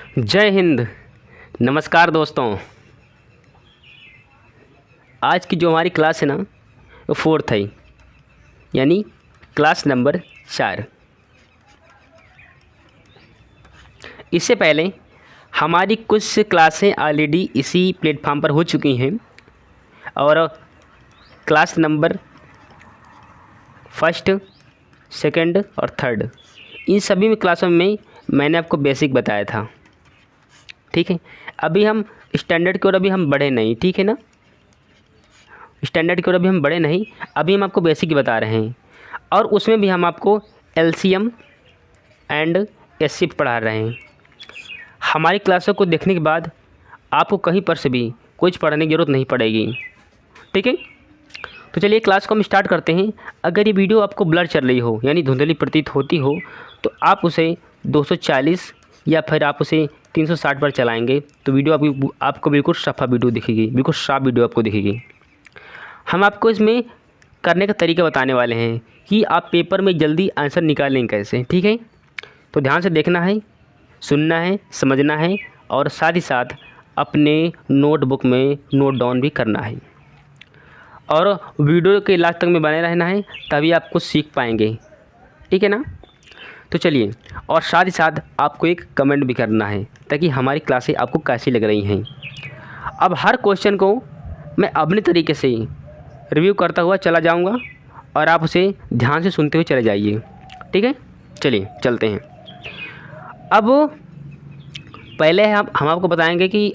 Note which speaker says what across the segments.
Speaker 1: जय हिंद। नमस्कार दोस्तों। आज की जो हमारी क्लास है ना वो 4th है, यानी क्लास नंबर 4। इससे पहले हमारी कुछ क्लासें ऑलरेडी इसी प्लेटफॉर्म पर हो चुकी हैं और क्लास नंबर 1st, 2nd और 3rd इन सभी में क्लासों में मैंने आपको बेसिक बताया था। ठीक है, अभी हम स्टैंडर्ड की ओर अभी हम बढ़े नहीं। ठीक है ना, स्टैंडर्ड की ओर अभी हम बढ़े नहीं, अभी हम आपको बेसिक बता रहे हैं और उसमें भी हम आपको एलसीएम एंड एचसीएफ पढ़ा रहे हैं। हमारी क्लासों को देखने के बाद आपको कहीं पर से भी कुछ पढ़ने की ज़रूरत नहीं पड़ेगी। ठीक है, तो चलिए क्लास को हम स्टार्ट करते हैं। अगर ये वीडियो आपको ब्लर चल रही हो यानी धुंधली प्रतीत होती हो तो आप उसे 240 या फिर आप उसे 360 पर चलाएंगे तो वीडियो आपको बिल्कुल सफ़ा वीडियो दिखेगी, बिल्कुल साफ वीडियो आपको दिखेगी। हम आपको इसमें करने का तरीका बताने वाले हैं कि आप पेपर में जल्दी आंसर निकालें कैसे। ठीक है, तो ध्यान से देखना है, सुनना है, समझना है और साथ ही साथ अपने नोटबुक में नोट डाउन भी करना है और वीडियो के लास्ट तक में बने रहना है, तभी आप कुछ सीख पाएंगे। ठीक है ना, तो चलिए, और साथ ही साथ आपको एक कमेंट भी करना है ताकि हमारी क्लासें आपको कैसी लग रही हैं। अब हर क्वेश्चन को मैं अपने तरीके से रिव्यू करता हुआ चला जाऊंगा और आप उसे ध्यान से सुनते हुए चले जाइए। ठीक है, चलिए चलते हैं। अब पहले हम आपको बताएंगे कि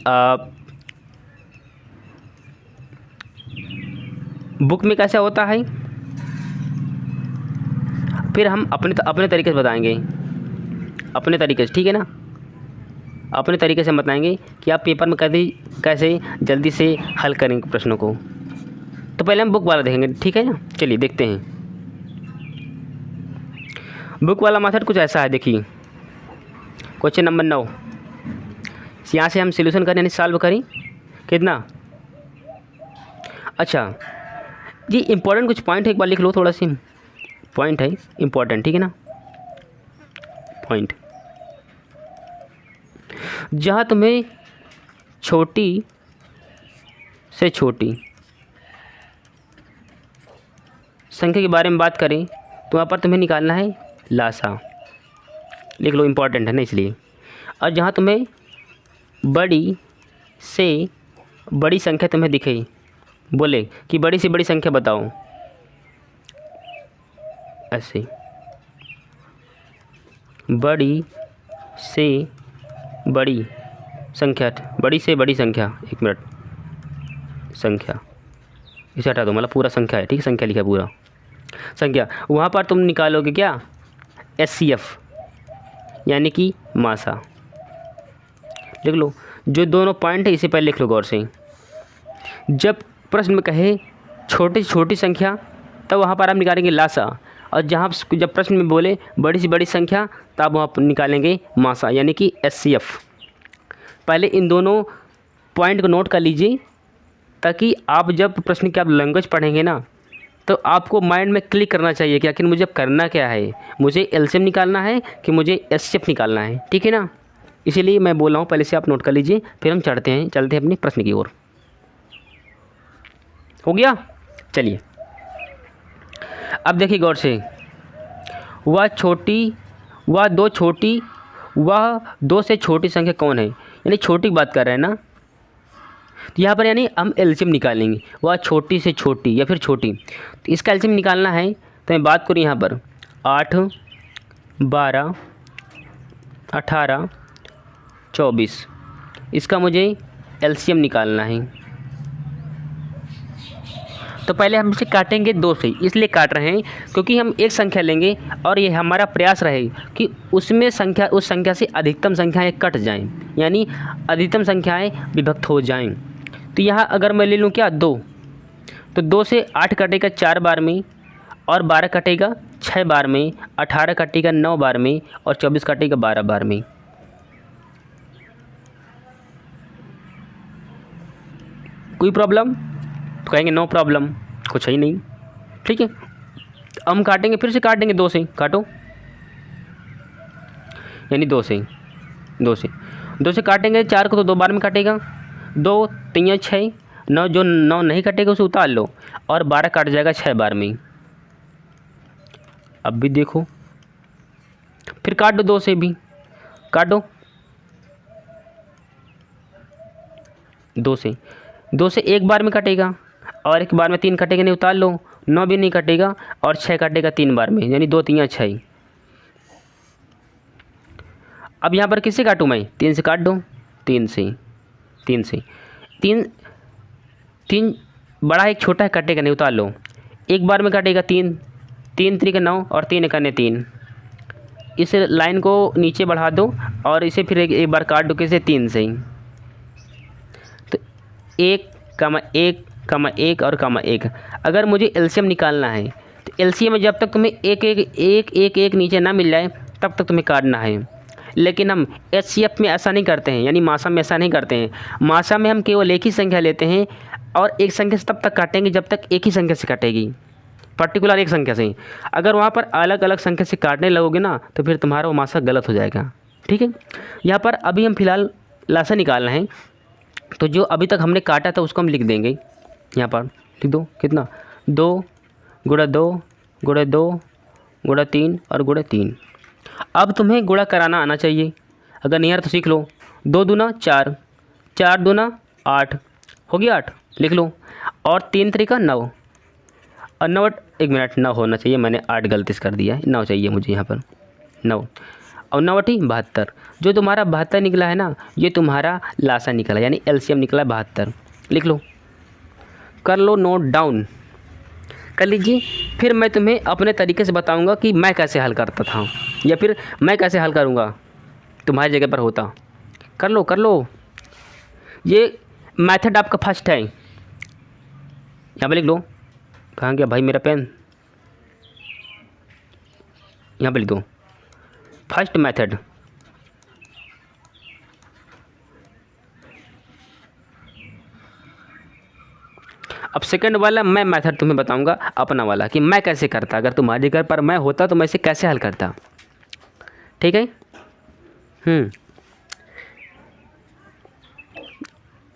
Speaker 1: बुक में कैसा होता है, फिर हम अपने तरीके से बताएंगे, अपने तरीके से। ठीक है ना, अपने तरीके से बताएंगे कि आप पेपर में कैसे जल्दी से हल करेंगे प्रश्नों को। तो पहले हम बुक वाला देखेंगे। ठीक है ना, चलिए देखते हैं। बुक वाला मेथड कुछ ऐसा है, देखिए क्वेश्चन नंबर 9, यहाँ से हम सॉल्यूशन करें यानी सॉल्व करें कितना। अच्छा जी, इंपॉर्टेंट कुछ पॉइंट है, एक बार लिख लो, थोड़ा सी पॉइंट है इम्पोर्टेंट। ठीक है ना, पॉइंट जहाँ तुम्हें छोटी से छोटी संख्या के बारे में बात करें तो वहाँ पर तुम्हें निकालना है लासा, लिख लो, इम्पोर्टेंट है ना इसलिए। और जहाँ तुम्हें बड़ी से बड़ी संख्या तुम्हें दिखे, बोले कि बड़ी से बड़ी संख्या बताओ, ऐसे बड़ी से बड़ी संख्या, बड़ी से बड़ी संख्या, एक मिनट, संख्या इसे हटा दो, मतलब पूरा संख्या है। ठीक है, संख्या लिखा पूरा संख्या, वहाँ पर तुम निकालोगे क्या, एचसीएफ यानी कि मासा। लिख लो, जो दोनों पॉइंट है इसे पहले लिख लो गौर से। जब प्रश्न में कहे छोटी से छोटी संख्या तब वहाँ पर आप निकालेंगे लासा, और जब प्रश्न में बोले बड़ी से बड़ी संख्या तब वहाँ पर निकालेंगे मासा यानी कि एचसीएफ। पहले इन दोनों पॉइंट को नोट कर लीजिए ताकि आप जब प्रश्न की आप लैंग्वेज पढ़ेंगे ना तो आपको माइंड में क्लिक करना चाहिए कि आखिर मुझे अब करना क्या है, मुझे एलसीएम निकालना है कि मुझे एचसीएफ निकालना है। ठीक है ना, इसीलिए मैं बोल रहा हूँ, पहले से आप नोट कर लीजिए, फिर हम चलते हैं अपने प्रश्न की ओर। हो गया, चलिए अब देखिए गौर से, वह दो से छोटी संख्या कौन है, यानी छोटी की बात कर रहे हैं ना, तो यहाँ पर यानी हम एलसीएम निकालेंगे, वह छोटी से छोटी या फिर छोटी, तो इसका एलसीएम निकालना है। तो मैं बात करूँ यहाँ पर 8, 12, 18, 24, इसका मुझे एलसीएम निकालना है। तो पहले हम इसे काटेंगे 2 से, इसलिए काट रहे हैं क्योंकि हम एक संख्या लेंगे और ये हमारा प्रयास रहे कि उस संख्या से अधिकतम संख्याएं कट जाएं, यानी अधिकतम संख्याएं विभक्त हो जाएं। तो यहाँ अगर मैं ले लूँ क्या 2, तो 2 से 8 कटेगा 4 बार में, और 12 कटेगा 6 बार में, 18 कटेगा 9 बार में और 24 कटेगा 12 बार में। कोई प्रॉब्लम? तो कहेंगे नो प्रॉब्लम, कुछ ही नहीं। ठीक है, हम काटेंगे, फिर से काट देंगे 2 से, काटो, यानी 2 से 2 से काटेंगे 4 को तो 2 बार में काटेगा, 2 3 6, 9 जो 9 नहीं कटेगा उसे उतार लो और 12 काट जाएगा 6 बार में। अब भी देखो, फिर काट दो 2 से भी, काटो 2 से 1 बार में कटेगा और 1 बार में 3 कटेगा नहीं, उतार लो। 9 भी नहीं कटेगा और 6 कटेगा 3 बार में, यानी 2 3 6। अब यहाँ पर किससे काटूँ मैं? 3 से काट दो, 3 से 3 बड़ा है, एक छोटा है, कटेगा नहीं, उतार लो। 1 बार में कटेगा 3 3 3 9 और 3 1 3। इस लाइन को नीचे बढ़ा दो और इसे फिर एक बार काट दो, किसे? 3 से। तो 1 कमा 1 कमा 1 और कमा 1। अगर मुझे एलसीएम निकालना है तो एलसीएम में जब तक तुम्हें एक नीचे ना मिल जाए तब तक तुम्हें काटना है। लेकिन हम एचसीएफ में ऐसा नहीं करते हैं, यानी मासा में ऐसा नहीं करते हैं। मासा में हम केवल एक ही संख्या लेते हैं और एक संख्या से तब तक काटेंगे जब तक एक ही संख्या से कटेगी, पर्टिकुलर एक संख्या से। अगर वहाँ पर अलग अलग संख्या से काटने लगोगे ना तो फिर तुम्हारा वो मासा गलत हो जाएगा। ठीक है, यहाँ पर अभी हम फिलहाल लासा निकालना है, तो जो अभी तक हमने काटा था उसको हम लिख देंगे। यहाँ पर लिख दो, कितना? 2 गुणा 2 गुणा 2 गुणा 3 और गुणा 3। अब तुम्हें गुणा कराना आना चाहिए, अगर नहीं यार तो सीख लो। 2 दूना 4, 4 दूना 8, हो गया 8, लिख लो। और 3 3 9 और 9, 1 मिनट, 9 होना चाहिए, मैंने 8 गलती से कर दिया है, 9 चाहिए मुझे यहाँ पर, 9 और 9 8 72। जो तुम्हारा 72 निकला है ना, ये तुम्हारा लासा निकला, यानी एलसीएम निकला 72। लिख लो, कर लो नोट डाउन कर लीजिए। फिर मैं तुम्हें अपने तरीके से बताऊंगा कि मैं कैसे हल करता था या फिर मैं कैसे हल करूंगा तुम्हारी जगह पर होता। कर लो, ये मेथड आपका फर्स्ट है। यहाँ पे लिख लो, कहाँ गया भाई मेरा पेन? यहाँ पे लिख दो, फर्स्ट मेथड। अब सेकंड वाला मैं मेथड तुम्हें बताऊंगा अपना वाला, कि मैं कैसे करता, अगर तुम्हारे घर पर मैं होता तो मैं इसे कैसे हल करता। ठीक है,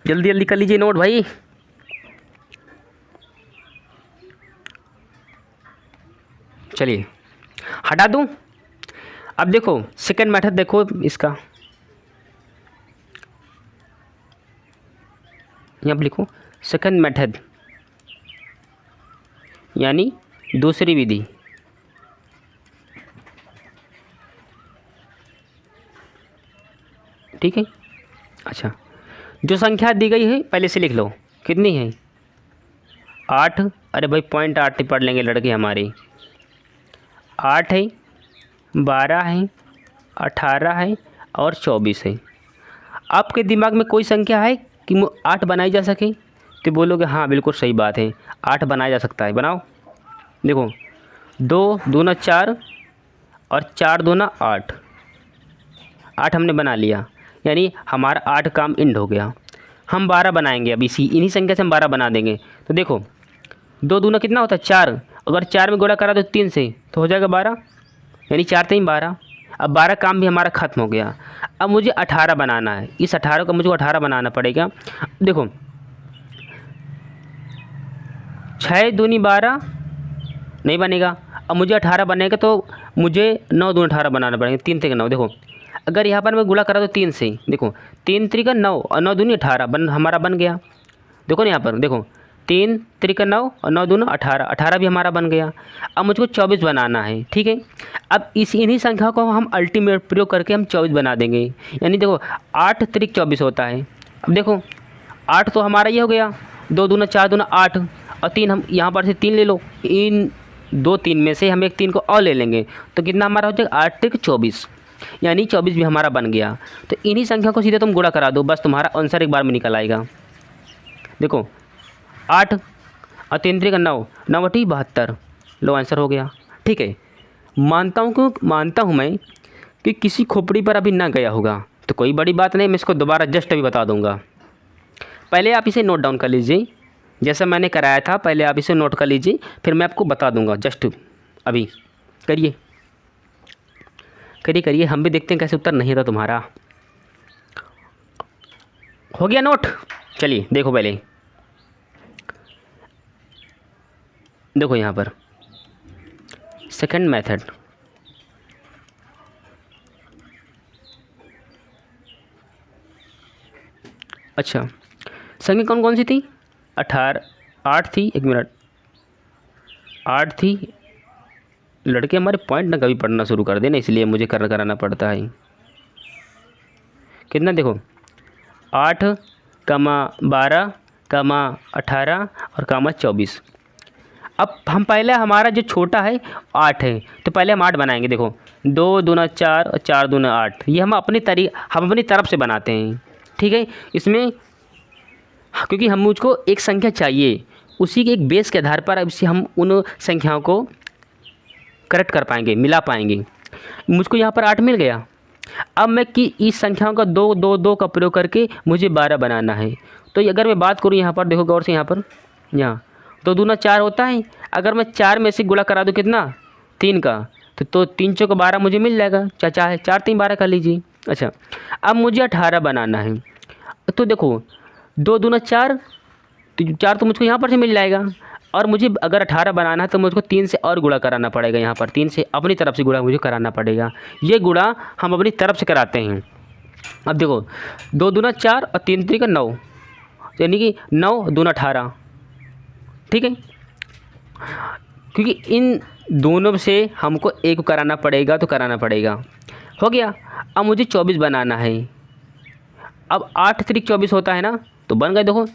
Speaker 1: जल्दी जल्दी कर लीजिए नोट भाई। चलिए हटा दूं। अब देखो सेकंड मेथड, देखो इसका, यहाँ पर लिखो सेकंड मेथड, यानी दूसरी विधि। ठीक है, अच्छा, जो संख्या दी गई है पहले से लिख लो, कितनी है? 8। अरे भाई 0.8 पढ़ लेंगे लड़के हमारे। 8 है, 12 है, 18 है और 24 है। आपके दिमाग में कोई संख्या है कि 8 बनाई जा सके? तो बोलोगे हाँ बिल्कुल सही बात है, 8 बनाया जा सकता है, बनाओ। देखो 2 दूना 4 और 4 दूना 8, 8 हमने बना लिया, यानी हमारा 8 काम इंड हो गया। हम 12 बनाएंगे, अब इन्हीं संख्या से हम 12 बना देंगे। तो देखो 2 दूना कितना होता है? 4। अगर 4 में गुणा करा तो 3 से तो हो जाएगा 12, यानी 4 3 12। अब 12 काम भी हमारा ख़त्म हो गया। अब मुझे 18 बनाना है, इस 18 का मुझे 18 बनाना पड़ेगा। देखो 6 दूनी 12 नहीं बनेगा, अब मुझे 18 बनेगा तो मुझे 9 दूनी 18 बनाना पड़ेगा, 3 3 9। देखो अगर यहाँ पर मैं गुणा करा तो 3 से, देखो 3 3 9 और 9 दूनी 18 हमारा बन गया। देखो ना यहाँ पर, देखो 3 3 9 और 9 दूना 18, 18 भी हमारा बन गया। अब मुझको 24 बनाना है। ठीक है, अब इन्हीं संख्या को हम अल्टीमेट प्रयोग करके हम 24 बना देंगे, यानी देखो 8 3 24 होता है। अब देखो 8 तो हमारा ये हो गया, 2 दूना 4 दूना 8 और 3, हम यहाँ पर से 3 ले लो, इन 2 3 में से हम एक 3 को और ले लेंगे तो कितना हमारा हो जाएगा? 8 3 24, यानी 24 भी हमारा बन गया। तो इन्हीं संख्या को सीधे तुम गुणा करा दो, बस तुम्हारा आंसर एक बार में निकल आएगा। देखो 8 और 3 3 9, 9 8 72, लो आंसर हो गया। ठीक है, मानता हूँ मैं कि किसी खोपड़ी पर अभी ना गया होगा, तो कोई बड़ी बात नहीं, मैं इसको दोबारा जस्ट अभी बता दूंगा। पहले आप इसे नोट डाउन कर लीजिए, जैसा मैंने कराया था, पहले आप इसे नोट कर लीजिए, फिर मैं आपको बता दूंगा। जस्ट अभी करिए, हम भी देखते हैं कैसे उत्तर नहीं था तुम्हारा। हो गया नोट। चलिए देखो पहले, देखो यहाँ पर सेकंड मेथड। अच्छा, संख्या कौन कौन सी थी? 18, 8 थी, 1 मिनट, 8 थी। लड़के हमारे पॉइंट ना कभी पढ़ना शुरू कर देना, इसलिए मुझे कराना पड़ता है। कितना देखो, 8, 12, 18 और 24। अब हम पहले, हमारा जो छोटा है 8 है, तो पहले हम 8 बनाएंगे। देखो 2 दूना 4 और 4 दूना 8, ये हम अपनी तरफ से बनाते हैं। ठीक है, इसमें क्योंकि हम मुझको एक संख्या चाहिए, उसी के एक बेस के आधार पर अब से हम उन संख्याओं को करेक्ट कर पाएंगे, मिला पाएंगे। मुझको यहाँ पर 8 मिल गया। अब मैं कि इस संख्याओं का 2 2 2 का प्रयोग करके मुझे 12 बनाना है। तो अगर मैं बात करूँ यहाँ पर, देखो गौर से, यहाँ पर यहाँ 2 दूना 4 होता है। अगर मैं 4 में से गुणा करा दूँ कितना, 3 का, तो 3 चौक 12 मुझे मिल जाएगा। 4 3 12 कर लीजिए। अच्छा, अब मुझे 18 बनाना है। तो देखो 2 दूना 4, तो 4 तो मुझको यहाँ पर से मिल जाएगा। और मुझे अगर 18 बनाना है तो मुझको 3 से और गुणा कराना पड़ेगा। यहाँ पर 3 से अपनी तरफ से गुणा मुझे कराना पड़ेगा। ये गुणा हम अपनी तरफ से कराते हैं। अब देखो 2 दूना 4 और 3 3 का 9, यानी कि 9 दूना 18। ठीक है, क्योंकि इन दोनों से हमको एक कराना पड़ेगा, तो कराना पड़ेगा। हो गया। अब मुझे 24 बनाना है। अब 8 3 24 होता है ना, तो बन गए। देखो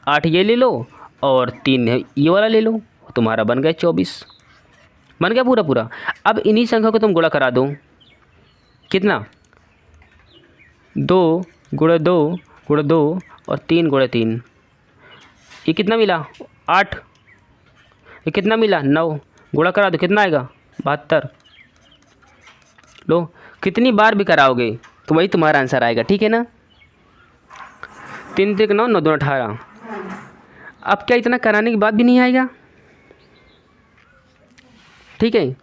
Speaker 1: 8 ये ले लो और 3 है ये वाला ले लो, तुम्हारा बन गया 24। बन गया पूरा पूरा। अब इन्हीं संख्या को तुम गुणा करा दो। कितना, 2 गुणा 2 गुणा 2 और 3 गुणा 3, ये कितना मिला, 8। ये कितना मिला, 9। गुणा करा दो, कितना आएगा, 72। लो, कितनी बार भी कराओगे तो वही तुम्हारा आंसर आएगा। ठीक है ना। 3 3 9 9 2 18। अब क्या इतना कराने के बाद भी नहीं आएगा? ठीक है,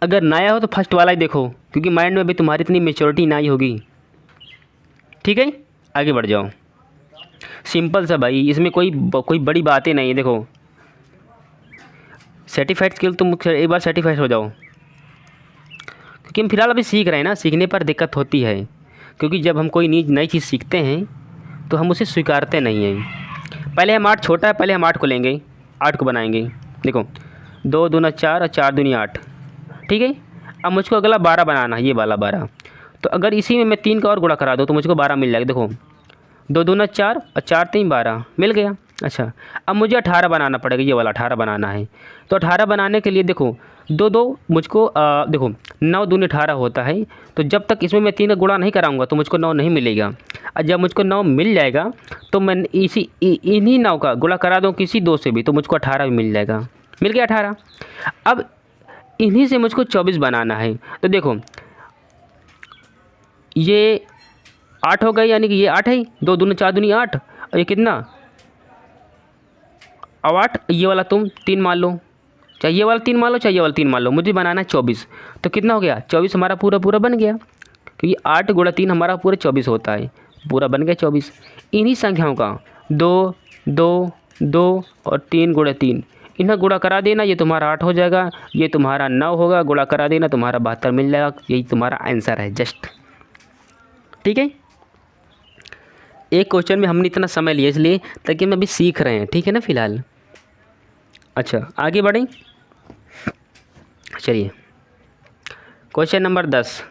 Speaker 1: अगर नया हो तो फर्स्ट वाला ही देखो, क्योंकि माइंड में अभी तुम्हारी इतनी मेच्योरिटी नहीं होगी। ठीक है, आगे बढ़ जाओ। सिंपल सा भाई, इसमें कोई बड़ी बातें नहीं है। देखो सर्टिफाइड स्किल, तुम एक बार सर्टिफाइड हो जाओ, क्योंकि हम फिलहाल अभी सीख रहे हैं ना। सीखने पर दिक्कत होती है, क्योंकि जब हम कोई नई चीज़ सीखते हैं तो हम उसे स्वीकारते नहीं हैं। पहले हम 8 छोटा है, पहले हम 8 को लेंगे, 8 को बनाएंगे। देखो 2 दूना 4 और 4 दूनी 8। ठीक है, अब मुझको अगला 12 बनाना है, ये वाला 12। तो अगर इसी में मैं 3 का और गुणा करा दूँ तो मुझको 12 मिल जाएगा। देखो 2 दूना 4 और 4 3 12 मिल गया। अच्छा, अब मुझे 18 बनाना पड़ेगा, ये वाला 18 बनाना है। तो 18 बनाने के लिए देखो 2 2 मुझको देखो 9 दूनी 18 होता है। तो जब तक इसमें मैं 3 का गुणा नहीं कराऊंगा तो मुझको 9 नहीं मिलेगा। और जब मुझको 9 मिल जाएगा तो मैं इन्हीं 9 का गुणा करा दूँ किसी 2 से भी, तो मुझको 18 भी मिल जाएगा। मिल गया 18। अब इन्हीं से मुझको 24 बनाना है। तो देखो ये 8 हो गई, यानी कि ये 8 है। 2 दूनी 4 दूनी 8, और ये कितना, अब 8, ये वाला तुम 3 मान लो, चाहे ये वाला 3 मान लो, चाहे ये वाला 3 मान लो। मुझे बनाना है 24। तो कितना हो गया, 24 हमारा पूरा पूरा बन गया, क्योंकि 8 गुणा 3 हमारा पूरा 24 होता है। पूरा बन गया 24। इन्हीं संख्याओं का 2 2 2 और 3 गुणा 3, इन्हें गुणा करा देना, ये तुम्हारा 8 हो जाएगा, ये तुम्हारा 9 होगा। गुणा करा देना, तुम्हारा 72 मिल जाएगा। यही तुम्हारा आंसर है जस्ट। ठीक है, एक क्वेश्चन में हमने इतना समय लिया इसलिए ताकि हम अभी सीख रहे हैं। ठीक है ना फ़िलहाल। अच्छा, आगे बढ़ें। चलिए क्वेश्चन नंबर 10।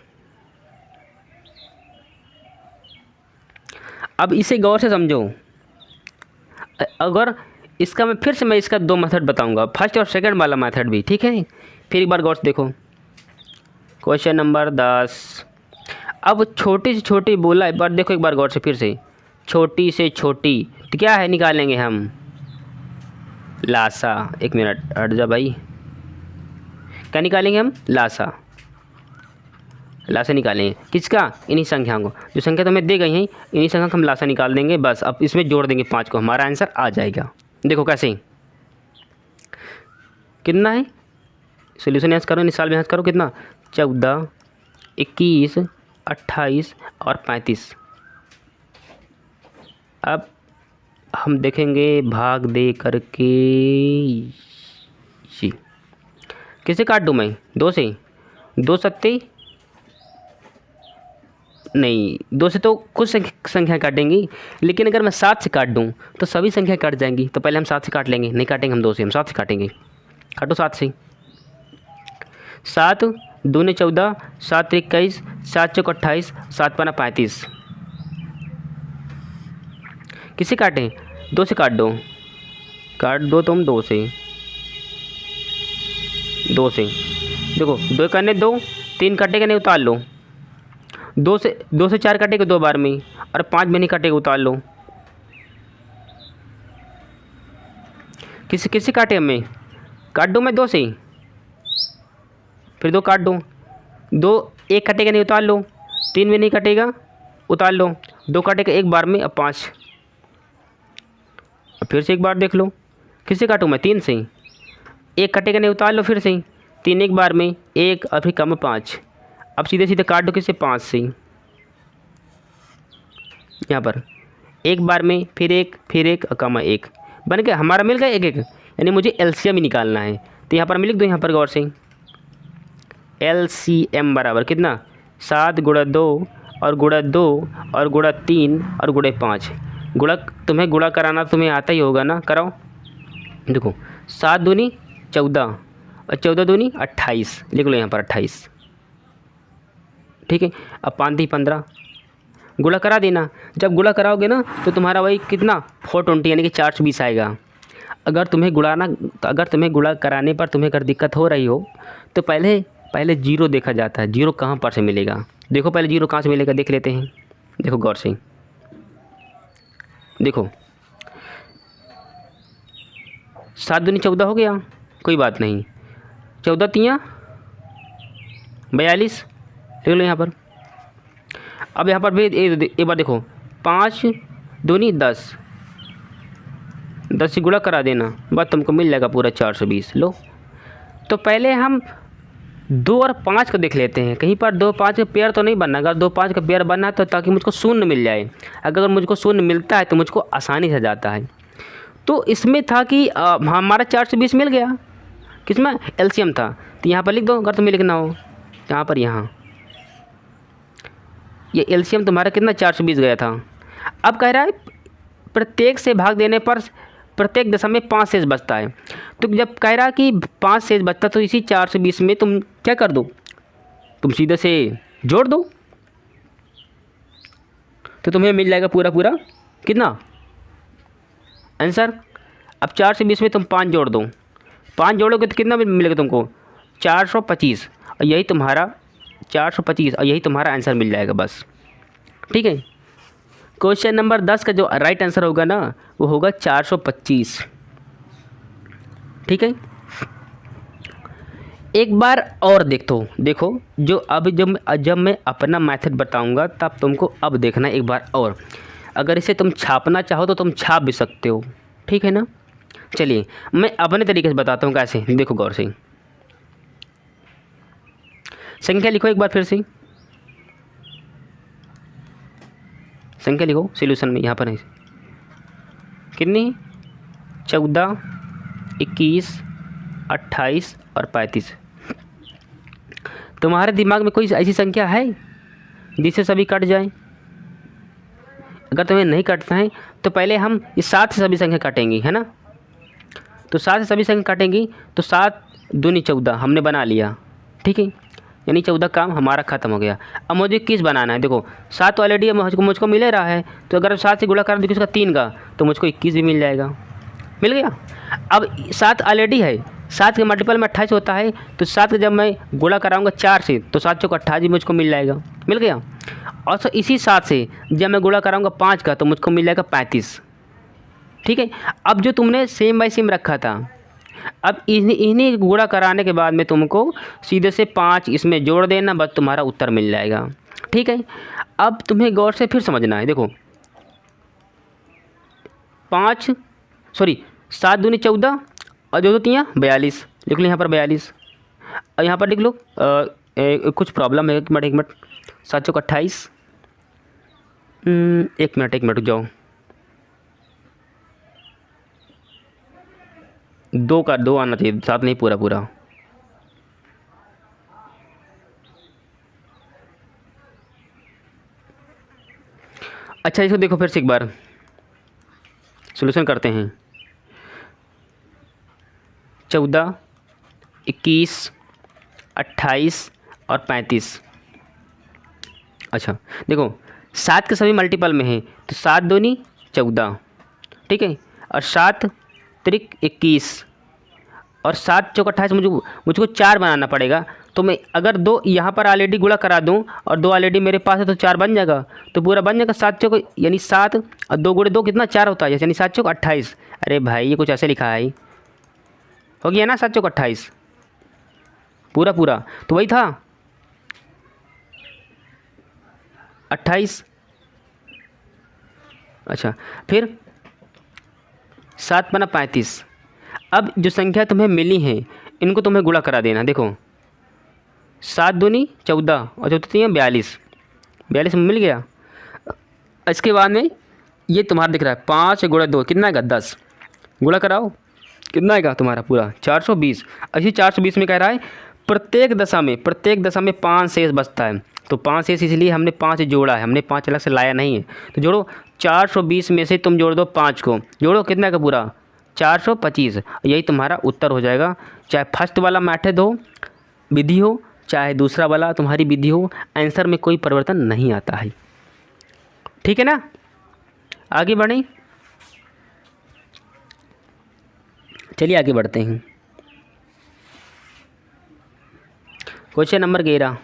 Speaker 1: अब इसे गौर से समझो। अगर इसका मैं इसका 2 मेथड बताऊंगा, फर्स्ट और सेकंड वाला मेथड भी। ठीक है, फिर एक बार गौर से देखो। Question number 10। अब छोटी से छोटी बोला, एक बार देखो, एक बार गौर से फिर से। छोटी से छोटी तो क्या है, निकालेंगे हम लासा। 1 मिनट हट जा भाई, क्या निकालेंगे हम, लासा। लासा निकालेंगे किसका, इन्हीं संख्याओं को, जो संख्या तो हमें दे गई हैं, इन्हीं संख्या को हम लासा निकाल देंगे। बस अब इसमें जोड़ देंगे 5 को, हमारा आंसर आ जाएगा। देखो कैसे, कितना है, सोल्यूशन यहाँ करो, निशाल में यहाँ करो। कितना, 14 21 28 और 35। अब हम देखेंगे भाग दे करके जी, किसे काट दूँ मैं? 2 से? 2 सत्ते नहीं, 2 से तो कुछ संख्या काटेंगी, लेकिन अगर मैं 7 से काट दूँ तो सभी संख्या कट जाएंगी। तो पहले हम 7 से काट लेंगे, नहीं काटेंगे हम 2 से, हम 7 से काटेंगे। काटो 7 से। 7 दूनी 14, 7 21, 7 चौक 28, 7 पाना 35। किसे काटें? 2 से काट दो, काट दो तुम 2 से। 2 से देखो, 2 करने 2, 3 काटेगा नहीं, उतार लो। 2 से 4 काटेगा 2 बार में, और 5 में नहीं काटेगा, उतार लो। किसे किसे काटे हमें? काट दूँ मैं 2 से, फिर 2 काट दूँ। 2 1 कटेगा नहीं, उतार लो। 3 में नहीं कटेगा, उतार लो। 2 काटेगा एक बार में, अब 5। अब फिर से एक बार देख लो, किससे काटूँ मैं? 3 से। 1 कटेगा नहीं, उतार लो फिर से। 3 एक बार में, 1 और फिर कम 5। अब सीधे सीधे काट दो किससे? 5 से। यहाँ पर एक बार में, फिर 1, फिर 1 और कम 1, बन गया हमारा, मिल गया 1 1। यानी मुझे एलसीएम ही निकालना है। तो यहाँ पर मैं लिख दूँ, यहाँ पर गौर से, एलसीएम बराबर कितना? 7 गुणा 2 और गुणा 2 और गुणा 3 और गुणा 5। गुणा तुम्हें गुणा कराना तुम्हें आता ही होगा ना, कराओ। देखो 7 दूनी 14 और 14 दूनी 28, लिख लो यहाँ पर 28। ठीक है, अब 5 × 15, गुणा करा देना। जब गुणा कराओगे ना तो तुम्हारा वही कितना? 420 यानी कि 420 आएगा। अगर तुम्हें गुणा कराने पर तुम्हें अगर दिक्कत हो रही हो तो पहले जीरो देखा जाता है। जीरो कहाँ पर से मिलेगा? देखो पहले जीरो कहाँ से मिलेगा, देख लेते हैं। देखो गौर से, देखो 7 दूनी 14 हो गया, कोई बात नहीं। 14 तियाँ 42, लिख लो यहाँ पर। अब यहाँ पर भी एक बार देखो, 5 दूनी 10, 10 से गुणा करा देना, बस तुमको मिल जाएगा पूरा 420। लो, तो पहले हम 2 और 5 को देख लेते हैं, कहीं पर 2 5 का पेयर तो नहीं बनना। अगर 2 5 का पेयर बनना है तो ताकि मुझको शून्य मिल जाए। अगर मुझको शून्य मिलता है तो मुझको आसानी से जाता है। तो इसमें था कि हमारा 420 मिल गया, किसमें? एलसीएम था। तो यहाँ पर लिख दो अगर तुम्हें लिखना हो, यहाँ पर, यहाँ ये एलसीएम तुम्हारा कितना? 420 गया था। अब कह रहा है प्रत्येक से भाग देने पर प्रत्येक दशा में 5 शेष बचता है। तो जब कह रहा कि 5 शेष बचता तो इसी 420 में तुम क्या कर दो? तुम सीधे से जोड़ दो, तो तुम्हें मिल जाएगा पूरा कितना आंसर। अब 420 में तुम 5 जोड़ दो, 5 जोड़ोगे तो कितना मिलेगा तुमको? 425, और यही तुम्हारा 425 और यही तुम्हारा आंसर मिल जाएगा बस। ठीक है, क्वेश्चन नंबर 10 का जो राइट आंसर होगा ना वो होगा 425। ठीक है, एक बार और देखो जो अब जब मैं अपना मेथड बताऊंगा तब तुमको अब देखना एक बार और। अगर इसे तुम छापना चाहो तो तुम छाप भी सकते हो, ठीक है ना। चलिए मैं अपने तरीके से बताता हूँ कैसे। देखो गौर से, संख्या लिखो एक बार फिर से, संख्या लिखो सॉल्यूशन में। यहाँ पर है कितनी? 14, 21, 28 और 35। तुम्हारे दिमाग में कोई ऐसी संख्या है जिससे सभी कट जाए? अगर तुम्हें नहीं कटता है तो पहले हम इस 7 से सभी संख्या काटेंगी, है ना। तो 7 से सभी संख्या काटेंगी तो 7 दूनी 14 हमने बना लिया, ठीक है, यानी 14 काम हमारा ख़त्म हो गया। अब मुझे 21 बनाना है। देखो 7 ऑलरेडी मुझको मिल रहा है, तो अगर 7 से गुणा कर दूँ इसका 3 का तो मुझको 21 भी मिल जाएगा, मिल गया। अब 7 ऑलरेडी है, 7 के मल्टीपल में 28 होता है, तो 7 का जब मैं गुणा कराऊंगा 4 से तो 7 चौक 28 भी मुझको मिल जाएगा, मिल गया। और तो इसी 7 से जब मैं गुणा कराऊंगा 5 का तो मुझको मिल जाएगा 35, ठीक है। अब जो तुमने सेम बाय सेम रखा था, अब इन्हीं गुणा कराने के बाद में तुमको सीधे से 5 इसमें जोड़ देना, बस तुम्हारा उत्तर मिल जाएगा, ठीक है। अब तुम्हें गौर से फिर समझना है। देखो 7 दूनी 14 और 2 3 42, लिख लो यहाँ पर 42, और यहाँ पर लिख लो कुछ प्रॉब्लम है, एक मिनट 7 चौक 28, एक मिनट रुक जाओ, 2 का 2 आना चाहिए, 7 नहीं पूरा पूरा। अच्छा इसको देखो फिर से एक बार, सॉल्यूशन करते हैं। 14, 21, 28 और 35। अच्छा देखो 7 के सभी मल्टीपल में हैं, तो 7 दूनी 14, ठीक है, और 7 त्रिक 21 और 7 चौक 28। मुझको 4 बनाना पड़ेगा। तो मैं अगर 2 यहाँ पर ऑलरेडी गुणा करा दूँ और 2 ऑलरेडी मेरे पास है तो 4 बन जाएगा, तो पूरा बन जाएगा। 7 चौक यानी 7 और 2 गुणे 2 कितना 4 होता है, यानी 7 चौक 28। अरे भाई ये कुछ ऐसे लिखा है, हो गया ना 7 चौक 28 पूरा पूरा, तो वही था 28। अच्छा फिर 7 बना 35। अब जो संख्या तुम्हें मिली है इनको तुम्हें गुणा करा देना। देखो 7 दूनी 14 और 14 3 42, 42 मिल गया। इसके बाद में ये तुम्हारा दिख रहा है 5 गुणा 2 कितना आएगा 10, गुणा कराओ कितना आएगा तुम्हारा पूरा 420। ऐसे 420 में कह रहा है प्रत्येक दशा में 5 शेष बचता है। तो 5 शेष इसलिए हमने 5 जोड़ा है, हमने 5 अलग से लाया नहीं है। तो जोड़ो 420 में से तुम जोड़ दो 5 को, जोड़ो कितना का पूरा 425। यही तुम्हारा उत्तर हो जाएगा। चाहे फर्स्ट वाला मेथड हो विधि हो, चाहे दूसरा वाला तुम्हारी विधि हो, आंसर में कोई परिवर्तन नहीं आता है। ठीक है ना, आगे बढ़ें। चलिए आगे बढ़ते हैं। Question number 11।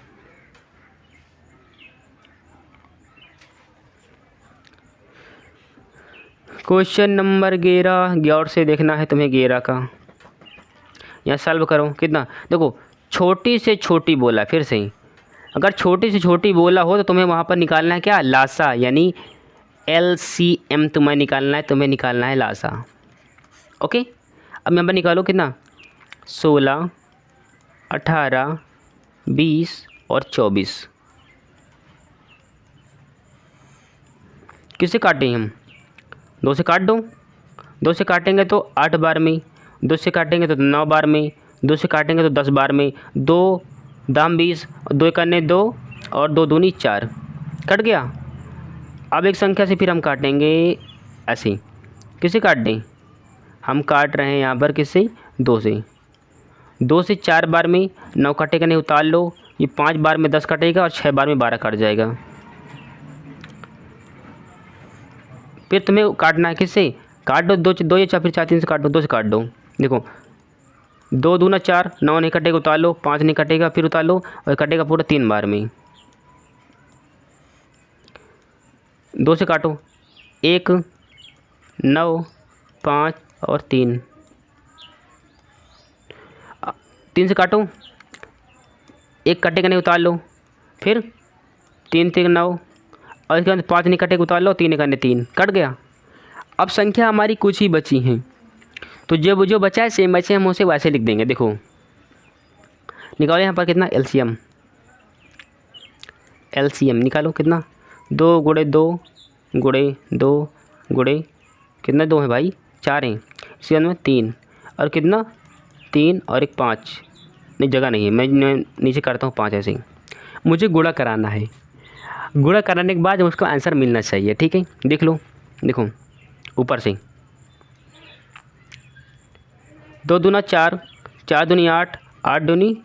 Speaker 1: क्वेश्चन नंबर 11 गौर से देखना है तुम्हें। 11 का यहाँ सॉल्व करो कितना। देखो छोटी से छोटी बोला, फिर से अगर छोटी से छोटी बोला हो तो तुम्हें वहाँ पर निकालना है क्या, लासा, यानी LCM तुम्हें निकालना है, लासा। ओके अब यहाँ पर निकालो कितना 16, 18, 20 और 24। किससे काटें हम, 2 से काट दो। 2 से काटेंगे तो 8 बार में, 2 से काटेंगे तो 9 बार में, 2 से काटेंगे तो 10 बार में। 2 दाम 20, 2 इकाने 2 और 2 दूनी 4, कट गया। अब एक संख्या से फिर हम काटेंगे ऐसे। किससे काट दें, हम काट रहे हैं यहाँ पर किससे 2 से। 2 से 4 बार में 9 कटेगा नहीं, उतार लो। ये 5 बार में 10 कटेगा और 6 बार में 12 कट जाएगा। फिर तुम्हें काटना है किससे, काट दो 2 या 4, फिर 4 3 से काट दो, 2 से काट दो। देखो 2 दूना 4, 9 नहीं कटेगा उतार लो, 5 नहीं कटेगा फिर उतार लो, और कटेगा पूरा 3 बार में। 2 से काटो 1, 9, 5 और 3। 3 से काटो, 1 कटेगा नहीं उतार लो, फिर 3 3 9 और इसके बाद 5 नहीं कटेगा उतार लो, 3 1 3, कट गया। अब संख्या हमारी कुछ ही बची हैं, तो जो बचा है सेम बचे हम उसे वैसे लिख देंगे। देखो निकालो यहाँ पर कितना LCM निकालो कितना 2 गुणे 2 गुणे 2 गुणे कितना 2 है भाई 4 हैं, इसके बाद में 3 और कितना 3 और 1 5, नहीं जगह नहीं है, मैं नीचे करता हूँ 5 ऐसे ही। मुझे गुणा कराना है, गुणा कराने के बाद उसका आंसर मिलना चाहिए। ठीक है देख लो, देखो ऊपर से 2 दूना 4, 4 दूनी 8, 8 दूनी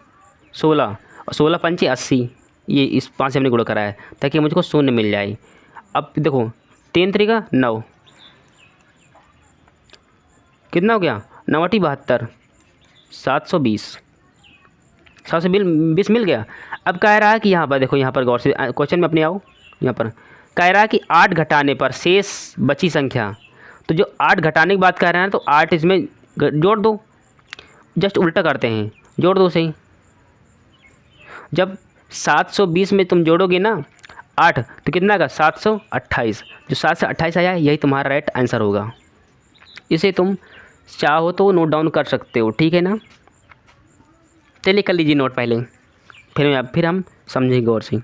Speaker 1: 16 और 16 पंचे 80। ये इस 5 से हमने गुणा कराया है ताकि मुझको शून्य मिल जाए। अब देखो 3 तरीका 9, कितना हो गया 9 8 72, 720, 720 मिल गया। अब कह रहा है कि यहाँ पर देखो, यहाँ पर गौर से क्वेश्चन में अपने आओ। यहाँ पर कह रहा है कि 8 घटाने पर शेष बची संख्या, तो जो 8 घटाने की बात कह रहे हैं तो 8 इसमें जोड़ दो, जस्ट उल्टा करते हैं, जोड़ दो सही। जब 720 में तुम जोड़ोगे ना 8 तो कितना आएगा 728, जो 7 से 28 आया यही तुम्हारा राइट आंसर होगा। इसे तुम चाहो तो नोट डाउन कर सकते हो, ठीक है ना। चलिए कर लीजिए नोट पहले, फिर हम समझेंगे गौर से।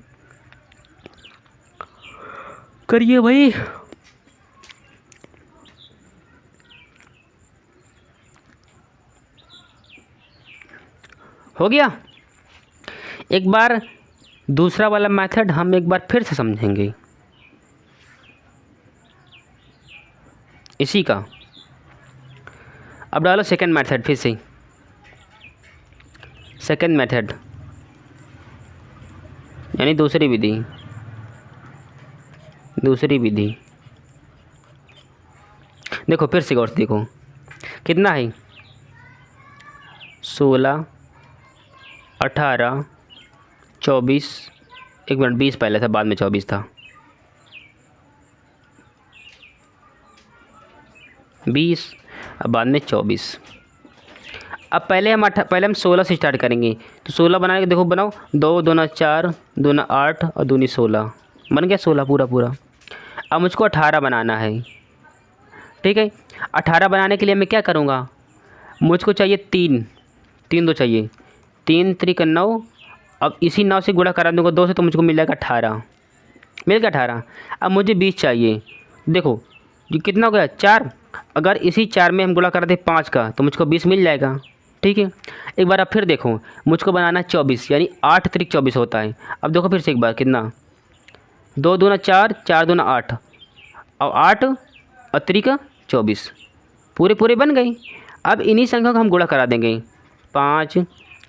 Speaker 1: करिए भाई। हो गया। एक बार दूसरा वाला मेथड हम एक बार फिर से समझेंगे इसी का। अब डालो सेकंड मेथड फिर से, सेकंड मेथड यानी दूसरी विधि, दूसरी विधि। देखो फिर से गौर से देखो कितना है, 16, 18, 24, एक मिनट 20 पहले था बाद में 24 था, 20 अब बाद में 24। अब पहले हम 16 से स्टार्ट करेंगे। तो 16 बनाने के देखो बनाओ, 2 दूना 4, दूना 8 और दूनी 16, बन गया 16 पूरा पूरा। अब मुझको 18 बनाना है, ठीक है। 18 बनाने के लिए मैं क्या करूँगा, मुझको चाहिए 3, 3 2 चाहिए, 3 3 9। अब इसी 9 से गुणा करा दूँगा 2 से तो मुझको मिल जाएगा 18, मिल गया 18। अब मुझे 20 चाहिए। देखो ये कितना हो गया 4, अगर इसी 4 में हम गुणा करा दें 5 का तो मुझको 20 मिल जाएगा, ठीक है। एक बार अब फिर देखो मुझको बनाना है 24, यानी 8 3 24 होता है। अब देखो फिर से एक बार कितना, 2 दूना 4, 4 दूना 8 और 8 और 3 24, पूरे पूरे बन गए। अब इन्हीं संख्या को हम गुणा करा देंगे, 5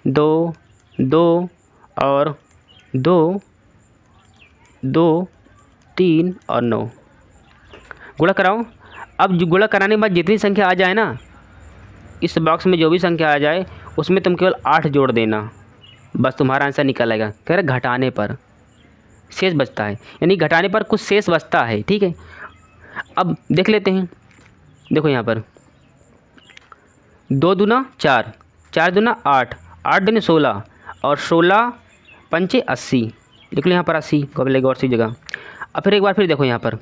Speaker 1: 2 2 और 2 2 3 और 9 गुणा कराओ। अब जो गुणा कराने के बाद जितनी संख्या आ जाए ना, इस बॉक्स में जो भी संख्या आ जाए उसमें तुम केवल 8 जोड़ देना, बस तुम्हारा आंसर निकल आएगा। कह रहे घटाने पर शेष बचता है, यानी घटाने पर कुछ शेष बचता है, ठीक है। अब देख लेते हैं, देखो यहाँ पर 2 दूना 4, 4 दूना 8, 8 दूनी 16 और 16 पंचे 80, लिख लो यहाँ पर 80 को लेगा और सी जगह। अब फिर एक बार फिर देखो यहाँ पर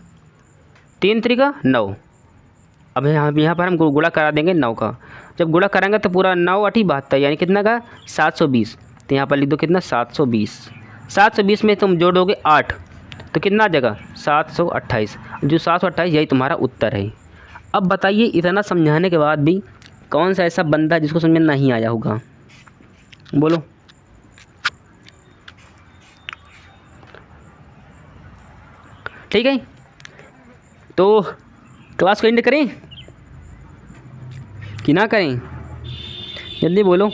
Speaker 1: 3 3 9। अब यहाँ पर हम गुणा करा देंगे 9 का। जब गुणा कराएंगे तो पूरा 9 8 72, यानी कितना का 720। तो यहाँ पर लिख दो कितना 720। 720 में तुम जोड़ दोगे 8 तो कितना आ जाएगा 728। जो 728 यही तुम्हारा उत्तर है। अब बताइए इतना समझाने के बाद भी कौन सा ऐसा बंदा है जिसको समझ में नहीं आया होगा, बोलो। ठीक है, तो क्लास को एंड करें कि ना करें, जल्दी बोलो।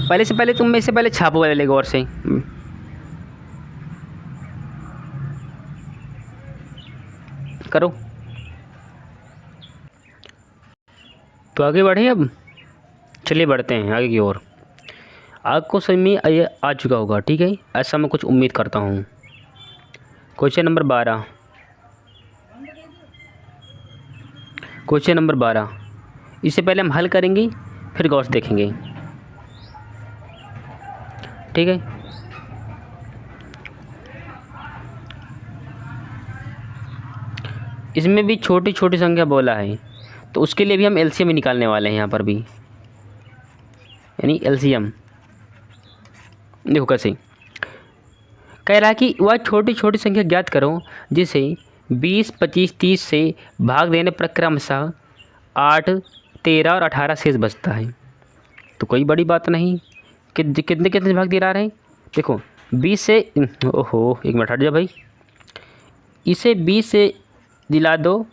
Speaker 1: पहले से पहले तुम में से पहले छापो वाले गौर से। करो तो आगे बढ़े। अब चलिए बढ़ते हैं आगे की ओर। आपको समझ में ये आ चुका होगा, ठीक है, ऐसा मैं कुछ उम्मीद करता हूँ। क्वेश्चन नंबर 12, क्वेश्चन नंबर 12, इससे पहले हम हल करेंगे फिर गौर से देखेंगे, ठीक है। इसमें भी छोटी छोटी संख्या बोला है, तो उसके लिए भी हम एलसीएम ही निकालने वाले हैं यहाँ पर भी, यानी एलसीएम। देखो कैसे कह रहा है कि वह छोटी छोटी संख्या ज्ञात करो जिसे 20 25 30 से भाग देने पर क्रमशः 8 13 और 18 शेष बचता है। तो कोई बड़ी बात नहीं कि कितने कितने भाग दिला रहे हैं। देखो 20 से, ओहो एक मिनट हट जा भाई, इसे 20 से दिला दो,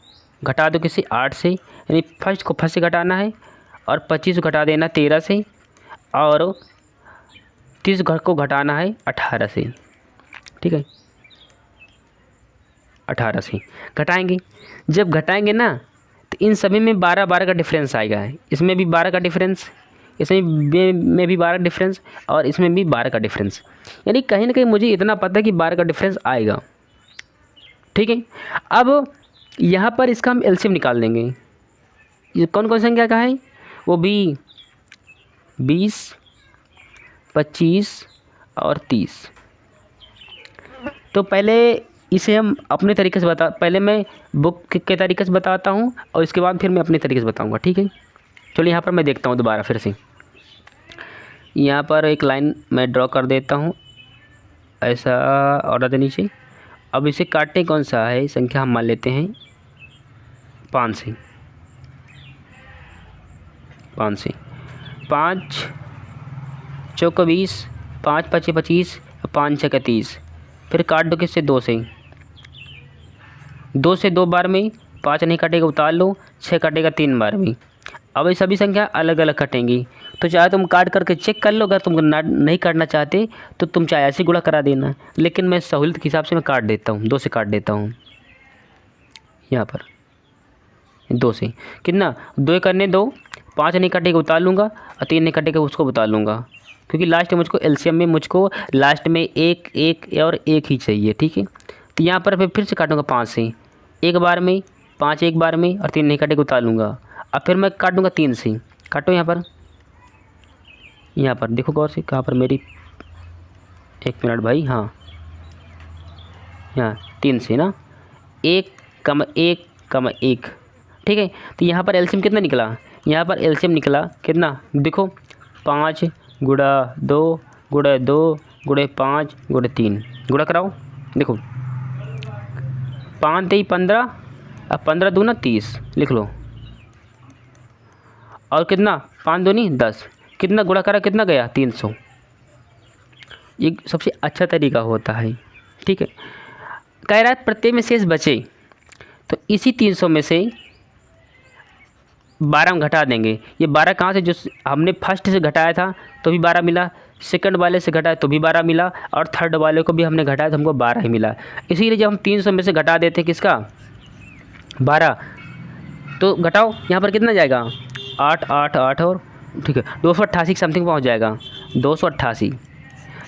Speaker 1: घटा दो किसी 8 से, यानी फर्स्ट को फर्स्ट से घटाना है, और 25 को घटा देना 13 से, और 30 को घटाना है 18 से, ठीक है। 18 से घटाएंगे, जब घटाएंगे ना तो इन सभी में 12 12 का डिफरेंस आएगा। इसमें भी 12 का डिफरेंस, इसमें भी 12 डिफरेंस, और इसमें भी 12 का डिफरेंस, यानी कहीं ना कहीं मुझे इतना पता है कि 12 का डिफरेंस आएगा, ठीक है। अब यहाँ पर इसका हम एलसीएम निकाल देंगे। ये कौन कौन संख्या का है, वो भी 20 25 और 30। तो पहले इसे हम अपने तरीके से पहले मैं बुक के तरीके से बताता हूँ और इसके बाद फिर मैं अपने तरीके से बताऊँगा, ठीक है। चलिए यहाँ पर मैं देखता हूँ दोबारा फिर से, यहाँ पर एक लाइन मैं ड्रॉ कर देता हूँ ऐसा ऑर्डर के नीचे। अब इसे काटने कौन सा है संख्या, हम मान लेते हैं 5 से। 5 चौका 20, 5 पचे 25, 5 छः 30। फिर काट दो किससे? 2 से। 2 से 2 बार में 5 नहीं कटेगा, उतार लो। 6 कटेगा 3 बार में। अब ये सभी संख्या अलग अलग कटेंगी, तो चाहे तुम काट करके चेक कर लो। अगर तुम नहीं काटना चाहते तो तुम चाहे ऐसे गुणा करा देना, लेकिन मैं सहूलियत के हिसाब से मैं काट देता हूँ, 2 से काट देता हूँ। यहाँ पर 2 से कितना? 2 करने दो, 5 नहीं कटेगा उतार लूँगा, और 3 नहीं कटेगा उसको उतार लूँगा, क्योंकि लास्ट में मुझको एलसीएम में मुझको लास्ट में एक और एक ही चाहिए। ठीक है, तो यहाँ पर फिर से काटूँगा 5 से, एक बार में 5 एक बार में, और 3 नहीं कटेगा उतार लूँगा। अब फिर मैं काटूँगा 3 से। काटो यहाँ पर देखो गौर से, कहाँ पर मेरी, 1 मिनट भाई, हाँ यहाँ 3 से ना, 1 कम 1 कम 1। ठीक है, तो यहाँ पर एलसीएम कितना निकला? यहाँ पर एलसीएम निकला कितना? देखो 5 गुणा 2 गुणा 2 गुणा 5 गुणा 3। गुणा कराओ, देखो 5 3 15, अब 15 दूना 30 लिख लो, और कितना? 5 दूनी 10। कितना गुणा करा, कितना गया? 300। ये सबसे अच्छा तरीका होता है। ठीक है, कह रहा है प्रत्यय में शेष बचे, तो इसी 300 में से 12 हम घटा देंगे। ये 12 कहाँ से? जो हमने फर्स्ट से घटाया था तो भी 12 मिला, सेकंड वाले से घटाया तो भी 12 मिला, और थर्ड वाले को भी हमने घटाया तो हमको 12 ही मिला। इसीलिए जब हम 300 में से घटा देते हैं किसका? 12, तो घटाओ यहाँ पर कितना जाएगा? 8 8 8 और ठीक है 288 समथिंग पहुँच जाएगा। 288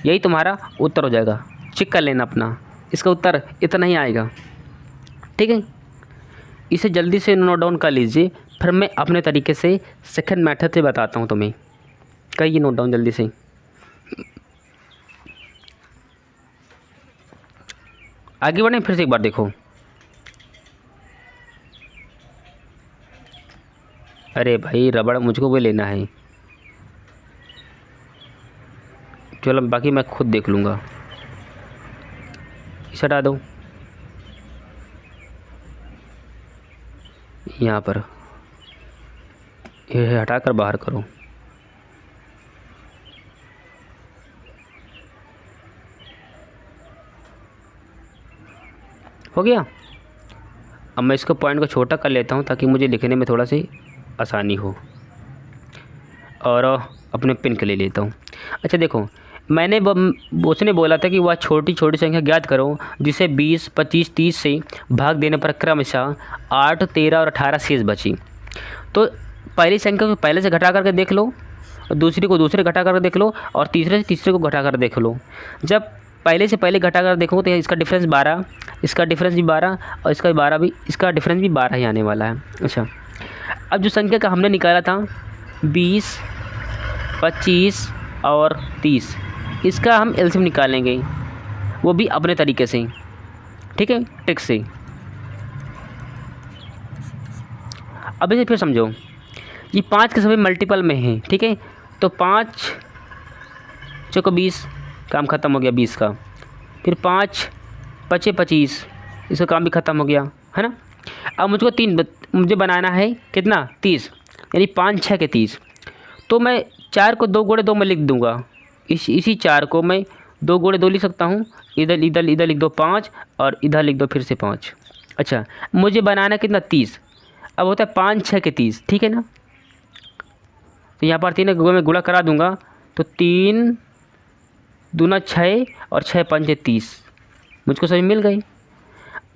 Speaker 1: यही तुम्हारा उत्तर हो जाएगा। चेक कर लेना अपना, इसका उत्तर इतना ही आएगा। ठीक है, इसे जल्दी से नोट डाउन कर लीजिए, फिर मैं अपने तरीके से सेकंड मेथड से बताता हूँ तुम्हें। कहिए नोट डाउन जल्दी से। आगे बढ़ें, फिर से एक बार देखो। अरे भाई रबड़ मुझको भी लेना है, चलो बाकी मैं खुद देख लूँगा। इसे हटा दो, यहाँ पर ये हटाकर बाहर करो। हो गया। अब मैं इसको पॉइंट को छोटा कर लेता हूँ ताकि मुझे लिखने में थोड़ा सी आसानी हो, और अपने पेन के ले लेता हूँ। अच्छा देखो, मैंने उसने बोला था कि वह छोटी छोटी संख्या ज्ञात करो जिसे 20 25 30 से भाग देने पर क्रमशः 8 13 और 18 शेष बची। तो पहली संख्या को पहले से घटा करके देख लो, दूसरी को दूसरे घटा कर देख लो, और तीसरे से तीसरे को घटा कर देख लो। जब पहले से पहले घटा कर देखो तो इसका डिफरेंस 12, इसका डिफरेंस भी 12, और इसका 12 भी, इसका डिफरेंस भी 12 ही आने वाला है। अच्छा, अब जो संख्या का हमने निकाला था 20 25 और 30, इसका हम एलसीएम निकालेंगे, वो भी अपने तरीके से। ठीक है, ट्रिक से। अब इसे फिर समझो, ये 5 के सभी मल्टीपल में हैं। ठीक है, तो 5 चौको 20, काम ख़त्म हो गया 20 का। फिर 5 पचे 25, इसका काम भी ख़त्म हो गया, है ना। अब मुझको मुझे बनाना है कितना? 30, यानी 5 6 के 30। तो मैं 4 को 2 गुणे 2 में लिख दूंगा। इसी 4 को मैं 2 गुणे 2 लिख सकता हूँ। इधर इधर इधर लिख दो 5, और इधर लिख दो फिर से 5। अच्छा, मुझे बनाना कितना? 30। अब होता है 5 6 के 30, ठीक है ना। तो यहाँ पर 3 में गुणा करा दूंगा, तो 3 दूना 6 और 6 5 30, मुझको सभी मिल गई।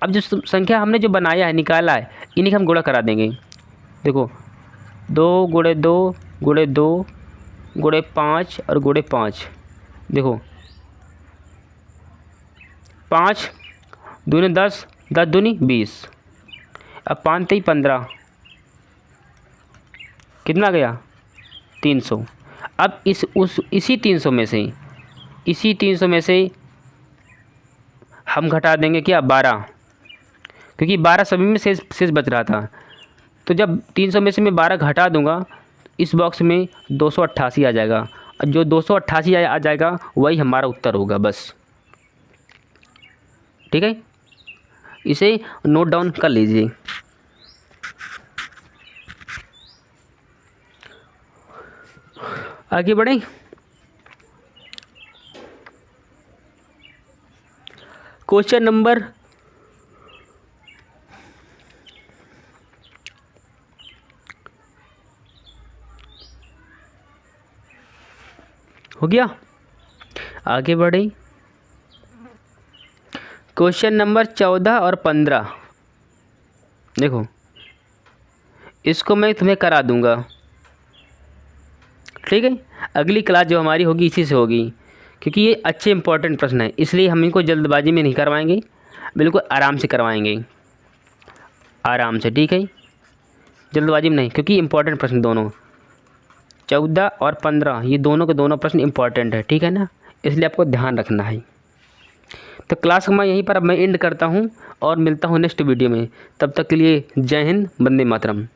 Speaker 1: अब जो संख्या हमने जो बनाया है, निकाला है, इन्हीं का हम गुणा करा देंगे। देखो 2 गुणे 2 गुणे 2 गुणे 5 और गुणे 5। देखो 5 दूनी 10, 10 दूनी 20, अब 5 3 15, कितना गया? 300। अब इसी 300 में से हम घटा देंगे क्या? 12, क्योंकि 12 सभी में शेष बच रहा था। तो जब 300 में से मैं 12 घटा दूंगा, इस बॉक्स में 288 आ जाएगा, और जो 288 आ जाएगा वही हमारा उत्तर होगा बस। ठीक है, इसे नोट डाउन कर लीजिए। आगे बढ़ें। क्वेश्चन नंबर हो गया, आगे बढ़ें। क्वेश्चन नंबर 14 और 15 देखो, इसको मैं तुम्हें करा दूंगा, ठीक है। अगली क्लास जो हमारी होगी इसी से होगी, क्योंकि ये अच्छे इंपॉर्टेंट प्रश्न हैं, इसलिए हम इनको जल्दबाजी में नहीं करवाएंगे, बिल्कुल आराम से करवाएंगे, आराम से, ठीक है। जल्दबाजी में नहीं, क्योंकि इंपॉर्टेंट प्रश्न दोनों 14 और 15 ये दोनों के दोनों प्रश्न इंपॉर्टेंट है, ठीक है ना, इसलिए आपको ध्यान रखना है। तो क्लास को मैं यहीं पर अब मैं एंड करता हूँ और मिलता हूँ नेक्स्ट वीडियो में। तब तक के लिए जय हिंद, वंदे मातरम।